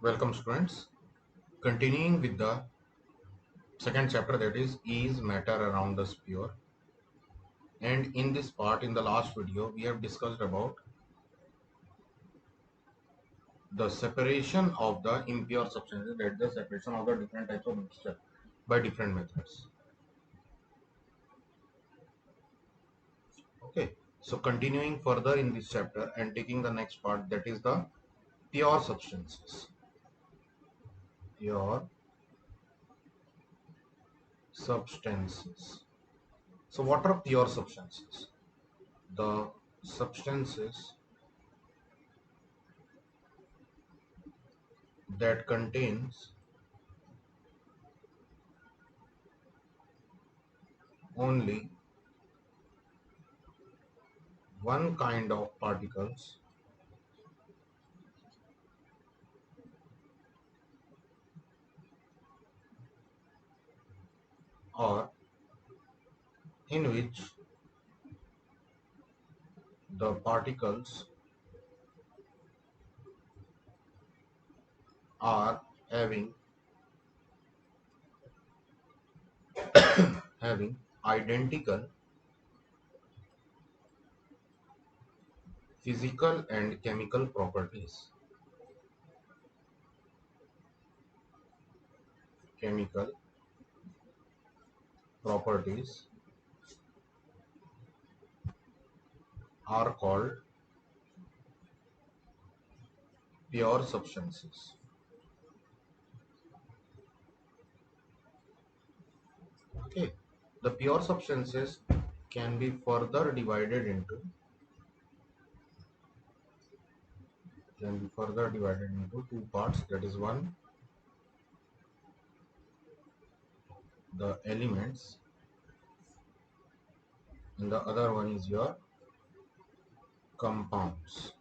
Welcome students. Continuing with the second chapter, that is matter around the sphere. And in this part, in the last video, we have discussed about the separation of the impure substances, that is the separation of the different types of mixture by different methods. Okay, so continuing further in this chapter and taking the next part, that is the pure substances. Pure substances. So what are pure substances? The substances that contains only one kind of particles or in which the particles are having identical physical and chemical properties. Chemical properties are called pure substances. Okay, the pure substances can be further divided into two parts. That is one, the elements, and the other one is your compounds.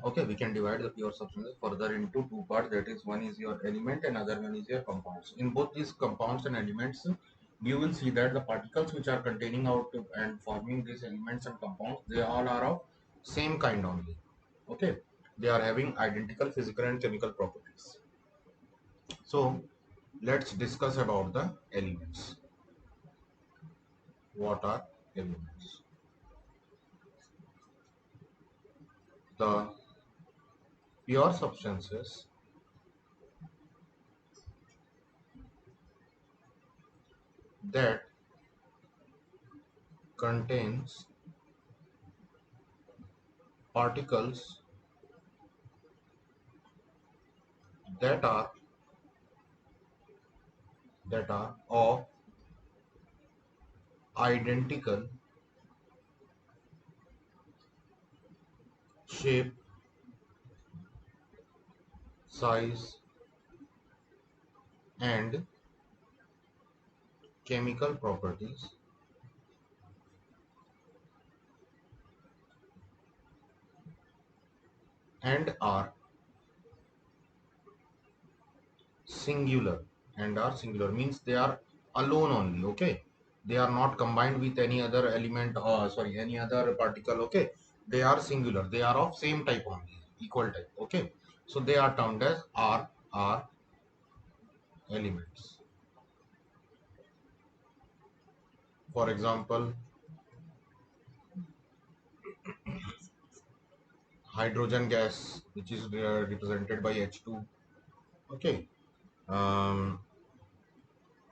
Okay, we can divide the pure substances further into two parts. That is, one is your element and other one is your compounds. In both these compounds and elements, you will see that the particles which are containing out and forming these elements and compounds, they all are of same kind only. Okay, they are having identical physical and chemical properties. So let's discuss about the elements. What are elements? The pure substances that contains particles that are of identical shape, size, and chemical properties and are singular. Means they are alone only. Okay, they are not combined with any other element or any other particle. Okay, they are singular, they are of same type only, equal type. Okay, so they are termed as R elements. For example, hydrogen gas, which is represented by H2. Okay, um,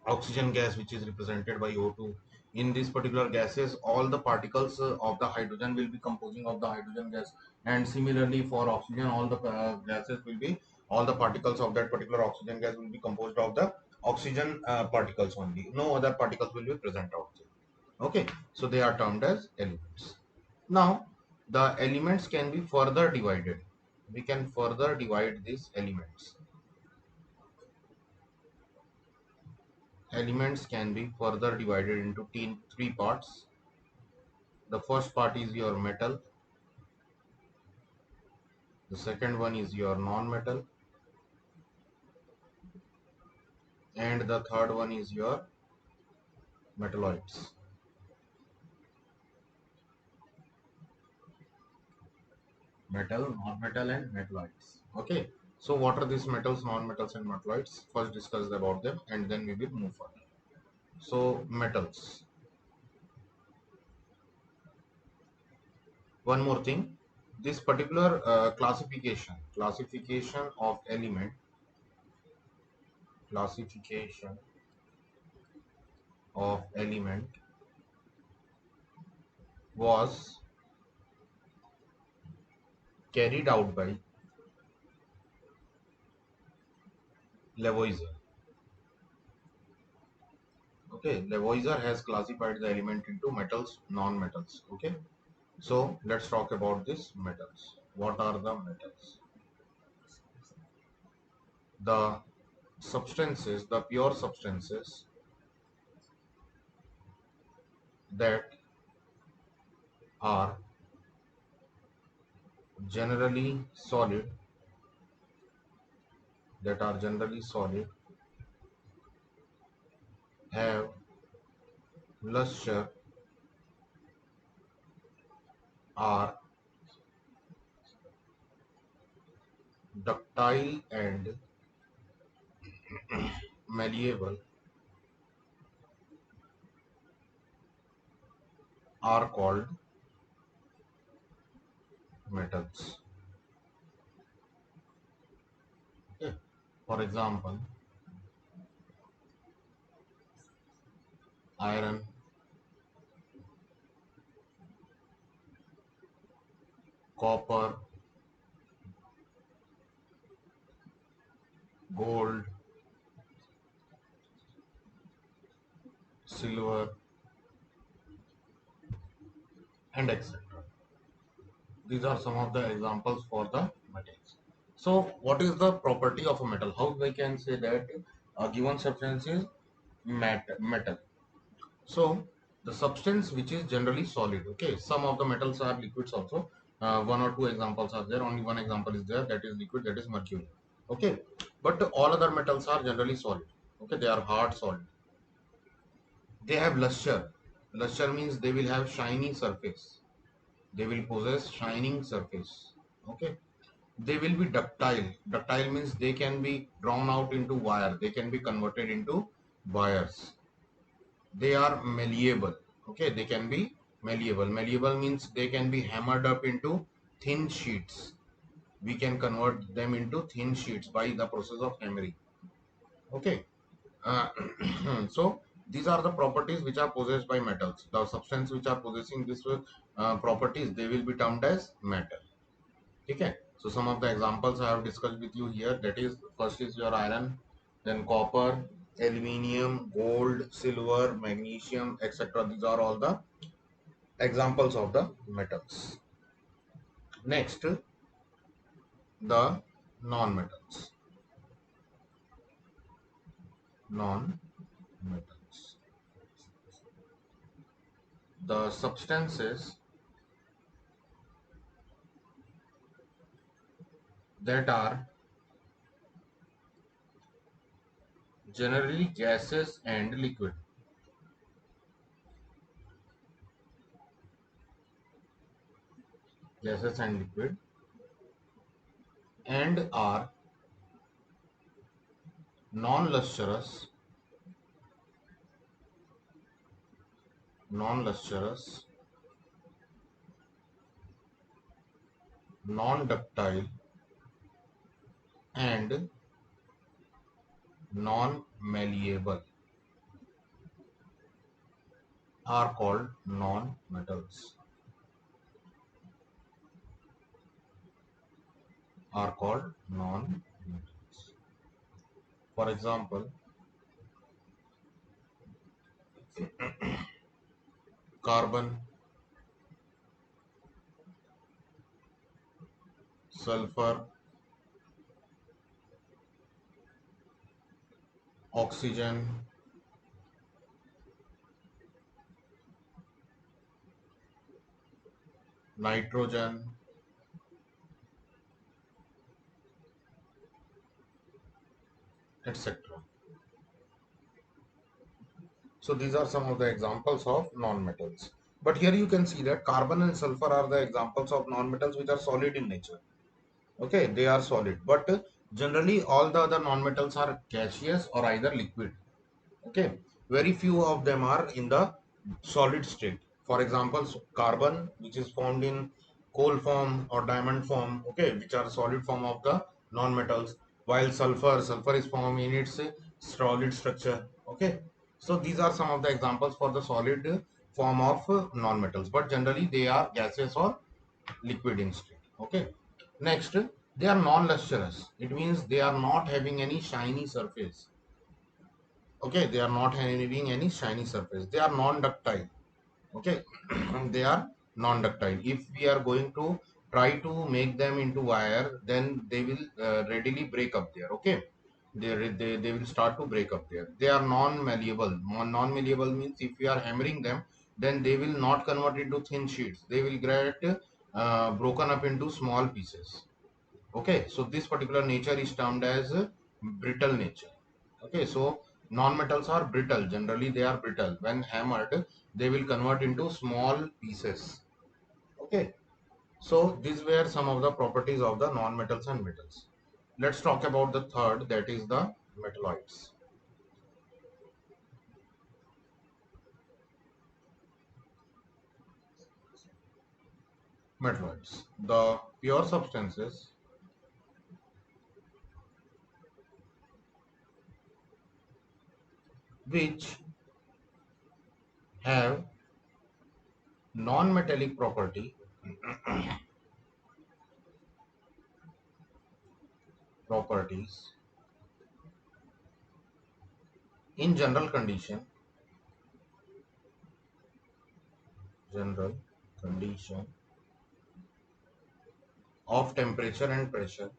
oxygen gas, which is represented by O2. In these particular gases, all the particles of the hydrogen will be composing of the hydrogen gas, and similarly for oxygen, all the gases will be, all the particles of that particular oxygen gas will be composed of the oxygen particles only. No other particles will be present out there. Okay, so they are termed as elements. Now, the elements can be further divided. We can further divide these elements. Elements can be further divided into three parts. The first part is your metal, the second one is your non-metal, and the third one is your metalloids. Metal, non-metal, and metalloids. Okay. So what are these metals, non-metals, and metalloids? First discuss about them, and then we will move further. So metals. One more thing. This particular classification of classification element was carried out by Lavoisier. Okay, Lavoisier has classified the element into metals, non-metals. Okay, so let's talk about this metals. What are the metals? The substances, the pure substances that are generally solid, have luster, are ductile and malleable, are called metals. Okay. For example, iron, copper, gold, silver, and etc. These are some of the examples for the metals. So, what is the property of a metal? How we can say that a given substance is metal? So, the substance which is generally solid. Okay, some of the metals are liquids also. One or two examples are there. Only one example is there, that is liquid, that is mercury. Okay, but all other metals are generally solid. Okay, they are hard solid. They have luster. Luster means they will have shiny surface. They will possess shining surface. Okay, they will be ductile. Ductile means they can be drawn out into wire. They can be converted into wires. They are malleable. Okay, they can be malleable. Malleable means they can be hammered up into thin sheets. We can convert them into thin sheets by the process of hammering. Okay. Uh, so these are the properties which are possessed by metals. The substance which are possessing these properties, they will be termed as metal. Okay. So some of the examples I have discussed with you here. That is, first is your iron, then copper, aluminium, gold, silver, magnesium, etc. These are all the examples of the metals. Next, the non-metals. Non-metals. The substances that are generally gases and liquid. Gases and liquid, and are non-lustrous, non-lustrous, non-ductile, and non-malleable are called non-metals. Are called non-metals. For example, carbon, sulfur, oxygen, nitrogen, etc. So these are some of the examples of non-metals. But here you can see that carbon and sulfur are the examples of non-metals which are solid in nature. Okay, they are solid, but generally all the other non-metals are gaseous or either liquid. Okay, very few of them are in the solid state. For example, carbon, which is formed in coal form or diamond form, okay, which are solid form of the non-metals, while sulfur is formed in its solid structure. Okay, so these are some of the examples for the solid form of non-metals, but generally they are gaseous or liquid in state. Okay, next, they are non-lustrous. It means they are not having any shiny surface. Okay, they are not having any shiny surface. They are non-ductile. Okay, they are non-ductile. If we are going to try to make them into wire, then they will readily break up there. Okay, they will start to break up there. They are non-malleable. Non-malleable means if we are hammering them, then they will not convert into thin sheets. They will get broken up into small pieces. Okay, so this particular nature is termed as brittle nature. Okay, so non-metals are brittle. Generally, they are brittle. When hammered, they will convert into small pieces. Okay, so these were some of the properties of the non-metals and metals. Let's talk about the third, that is the metalloids. Metalloids, the pure substances which have non-metallic properties in general condition of temperature and pressure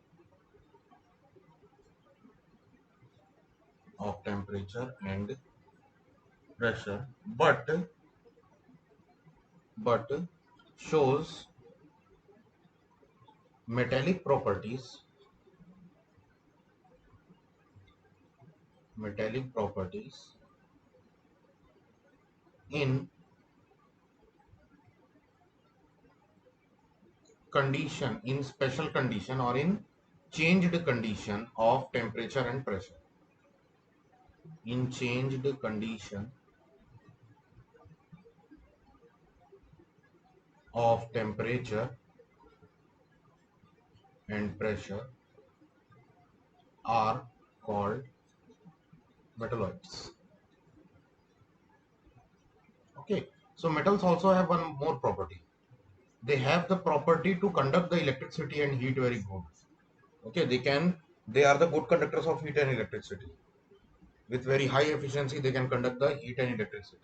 of temperature and pressure, but shows metallic properties metallic properties in in special condition or in changed condition of temperature and pressure. In changed condition of temperature and pressure are called metalloids. Okay, so metals also have one more property. They have the property to conduct the electricity and heat very good. Okay, they are the good conductors of heat and electricity. With very high efficiency, they can conduct the heat and electricity.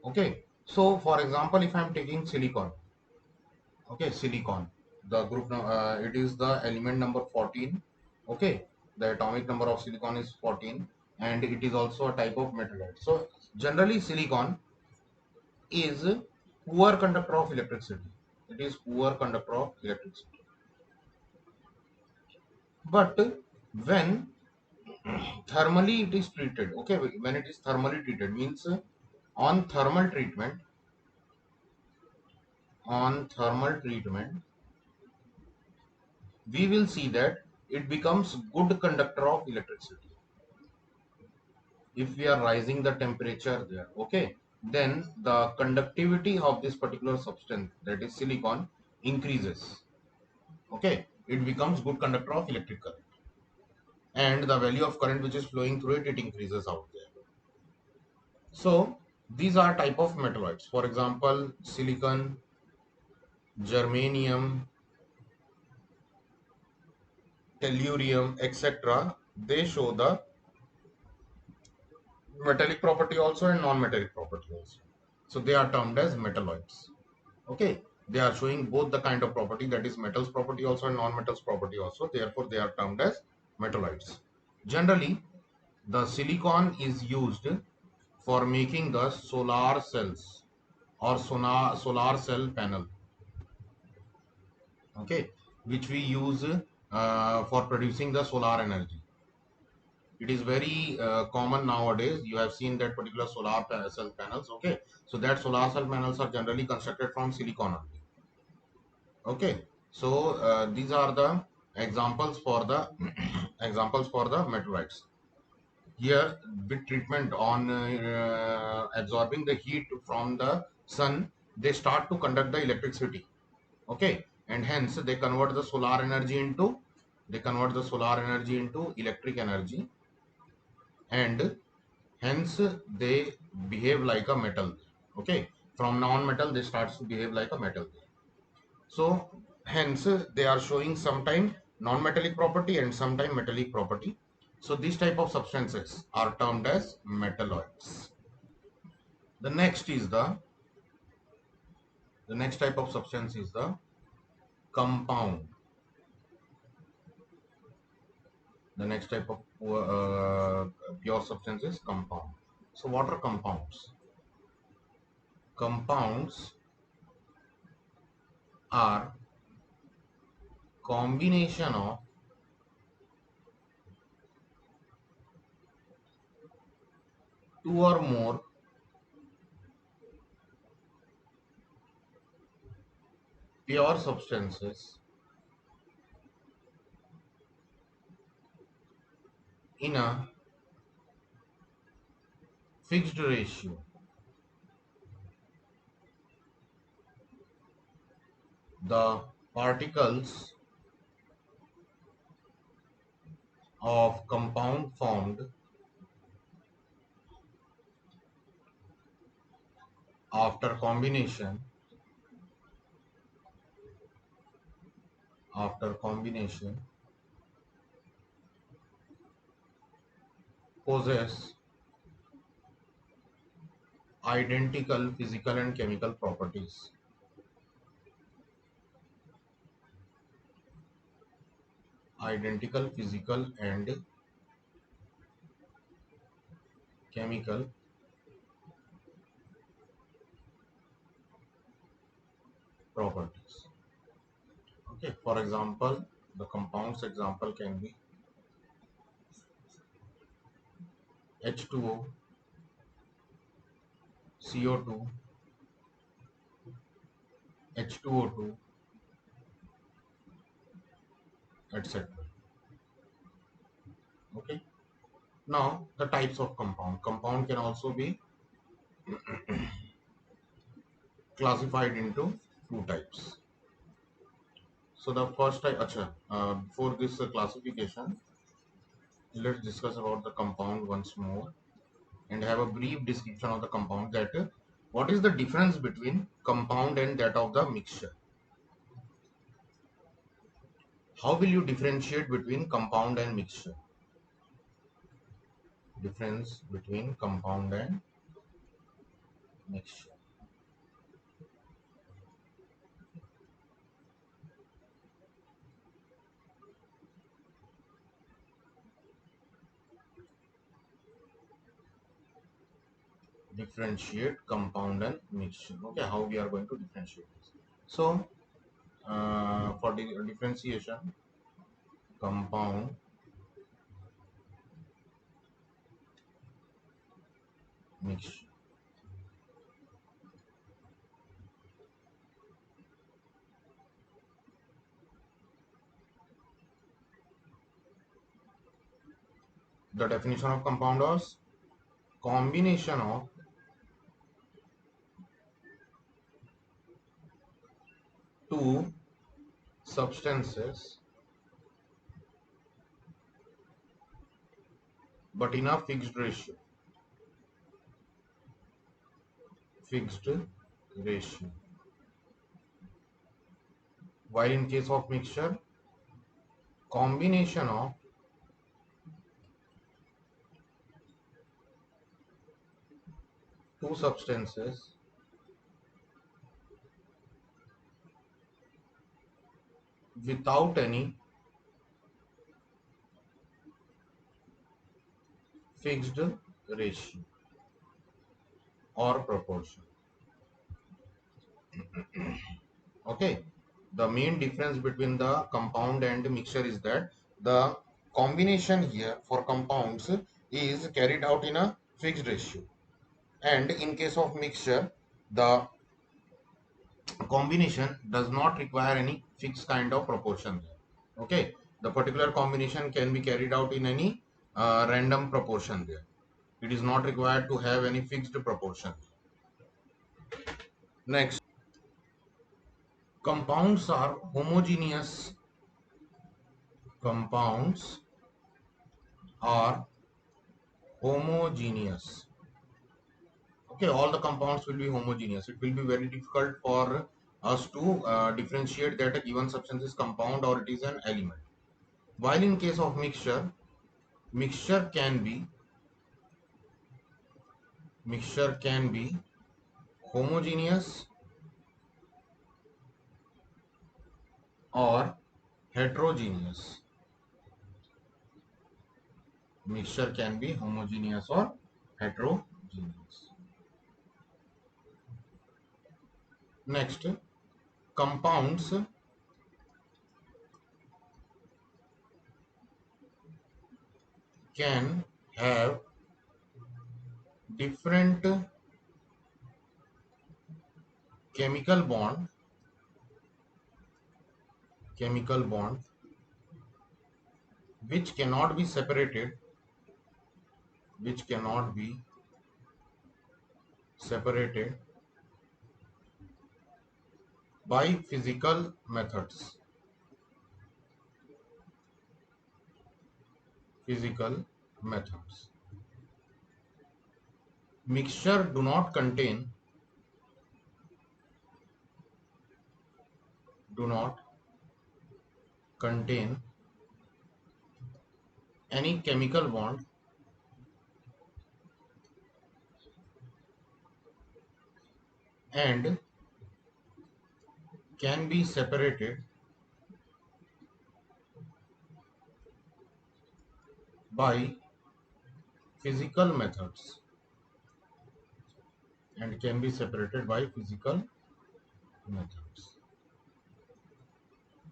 Okay, so for example, if I am taking silicon, okay, silicon, the group, it is the element number 14. Okay, the atomic number of silicon is 14, and it is also a type of metalloid. So generally, silicon is poor conductor of electricity. It is poor conductor of electricity. But when thermally it is treated, okay, when it is thermally treated means on thermal treatment, on thermal treatment, we will see that it becomes good conductor of electricity. If we are rising the temperature there, okay, then the conductivity of this particular substance, that is silicon, increases. Okay, it becomes good conductor of electric current, and the value of current which is flowing through it, it increases out there. So these are type of metalloids. For example, silicon, germanium, tellurium, etc. They show the metallic property also and non-metallic property also. So they are termed as metalloids. Okay, they are showing both the kind of property, that is metals property also and non-metals property also. Therefore, they are termed as metalloids. Generally, the silicon is used for making the solar cells or solar cell panel. Okay, which we use for producing the solar energy. It is very common nowadays. You have seen that particular cell panels. Okay, so that solar cell panels are generally constructed from silicon only. Okay, so these are the examples for the examples for the meteorites. Here, with treatment on absorbing the heat from the sun, they start to conduct the electricity. Okay, and hence they convert the solar energy into electric energy, and hence they behave like a metal. Okay, from non-metal they start to behave like a metal. So hence they are showing sometime non-metallic property and sometime metallic property. So these type of substances are termed as metalloids. The next is the next type of substance is the compound. The next type of pure substance is compound. So what are compounds? Compounds are combination of two or more pure substances in a fixed ratio. The particles of compound formed after combination possess identical physical and chemical properties. Identical physical and chemical properties. Okay, for example, the compounds example can be H2O, CO2, H2O2, etc. Okay. Now the types of compound. Compound can also be classified into two types. So the first type, before this classification, let's discuss about the compound once more and have a brief description of the compound. That what is the difference between compound and that of the mixture? How will you differentiate between compound and mixture? Difference between compound and mixture. Differentiate compound and mixture. Okay, how we are going to differentiate this? So for the differentiation, compound, mixture. The definition of compound was combination of two substances but in a fixed ratio. Fixed ratio. While in case of mixture, combination of two substances without any fixed ratio or proportion. Okay, the main difference between the compound and the mixture is that the combination here for compounds is carried out in a fixed ratio, and in case of mixture the combination does not require any fixed kind of proportion there. Okay, the particular combination can be carried out in any random proportion there. It is not required to have any fixed proportion. Next, compounds are homogeneous. Compounds are homogeneous. Okay, all the compounds will be homogeneous. It will be very difficult for us to differentiate that a given substance is compound or it is an element. While in case of mixture, mixture can be homogeneous or heterogeneous. Mixture can be homogeneous or heterogeneous. Next, compounds can have different chemical bond which cannot be separated by physical methods. Mixture do not contain any chemical bond and can be separated by physical methods.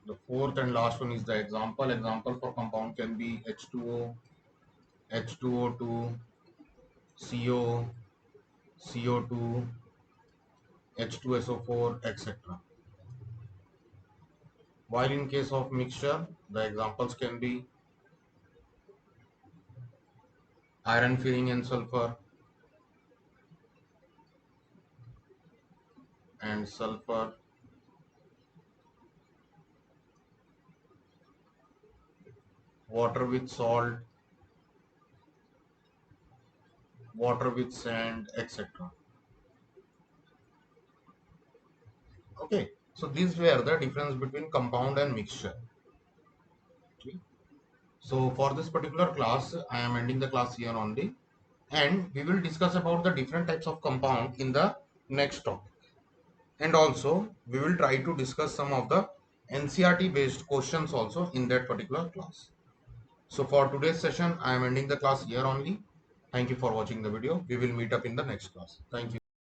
The fourth and last one is the example. Example for compound can be H2O, H2O2, CO, CO2, H2SO4, etc. While in case of mixture, the examples can be iron, ferring and sulfur, water with salt, water with sand, etc. Okay, so these were the difference between compound and mixture. Okay. So for this particular class, I am ending the class here only, and we will discuss about the different types of compound in the next topic. And also we will try to discuss some of the NCERT based questions also in that particular class. So for today's session, I am ending the class here only. Thank you for watching the video. We will meet up in the next class. Thank you.